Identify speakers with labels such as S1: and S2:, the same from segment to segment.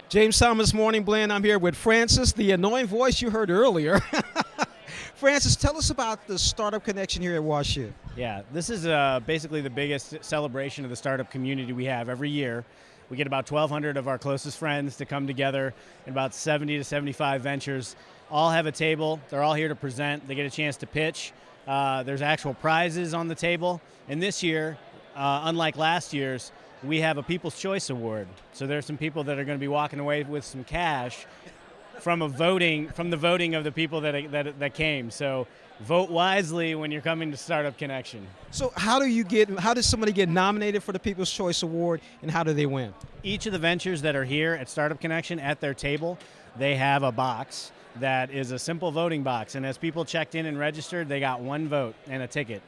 S1: James Thomas Morning Blend. I'm here with Francis, the annoying voice you heard earlier. Francis, tell us about the Startup Connection here at WashU.
S2: Yeah, this is basically the biggest celebration of the startup community we have every year. We get about 1,200 of our closest friends to come together, and about 70 to 75 ventures all have a table. They're all here to present. They get a chance to pitch. There's actual prizes on the table. And this year, unlike last year's, we have a People's Choice Award. So there's some people that are going to be walking away with some cash from the voting of the people that came. So vote wisely when you're coming to Startup Connection.
S1: So how does somebody get nominated for the People's Choice Award, and how do they win?
S2: Each of the ventures that are here at Startup Connection at their table, they have a box that is a simple voting box. And as people checked in and registered, they got one vote and a ticket.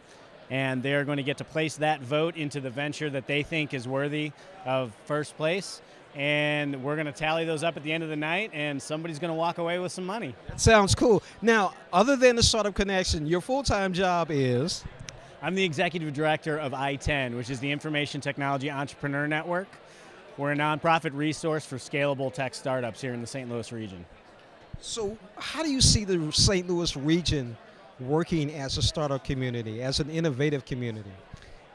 S2: And they're going to get to place that vote into the venture that they think is worthy of first place. And we're going to tally those up at the end of the night, and somebody's going to walk away with some money.
S1: That sounds cool. Now, other than the Startup Connection, your full-time job is?
S2: I'm the executive director of I-10, which is the Information Technology Entrepreneur Network. We're a nonprofit resource for scalable tech startups here in the St. Louis region.
S1: So how do you see the St. Louis region working as a startup community, as an innovative community?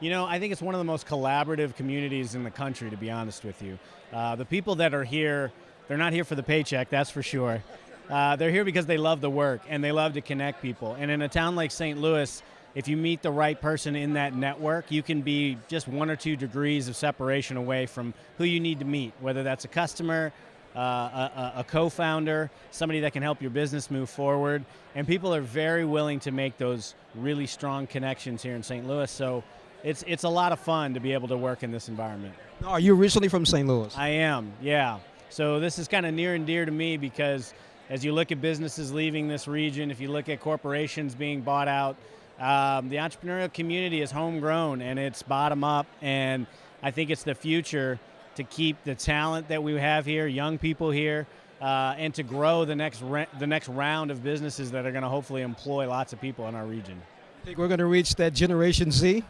S2: You know, I think it's one of the most collaborative communities in the country, to be honest with you. The people that are here, they're not here for the paycheck, that's for sure. They're here because they love the work and they love to connect people. And in a town like St. Louis, if you meet the right person in that network, you can be just 1 or 2 degrees of separation away from who you need to meet, whether that's a customer, a co-founder, somebody that can help your business move forward. And people are very willing to make those really strong connections here in St. Louis. So it's a lot of fun to be able to work in this environment.
S1: Are you originally from St. Louis?
S2: I am, yeah. So this is kind of near and dear to me because as you look at businesses leaving this region, if you look at corporations being bought out, the entrepreneurial community is homegrown and it's bottom up, and I think it's the future to keep the talent that we have here, young people here, and to grow the next round of businesses that are going to hopefully employ lots of people in our region.
S1: Think we're going to reach that Generation Z?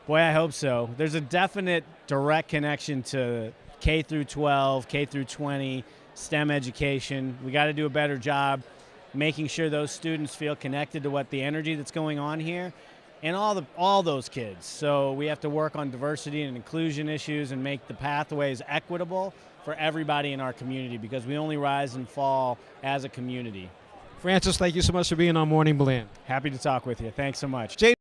S2: Boy, I hope so. There's a definite direct connection to K through 12, K through 20, STEM education. We got to do a better job making sure those students feel connected to what the energy that's going on here, and all those kids. So we have to work on diversity and inclusion issues and make the pathways equitable for everybody in our community, because we only rise and fall as a community.
S1: Francis, thank you so much for being on Morning Blend.
S2: Happy to talk with you. Thanks so much.
S1: James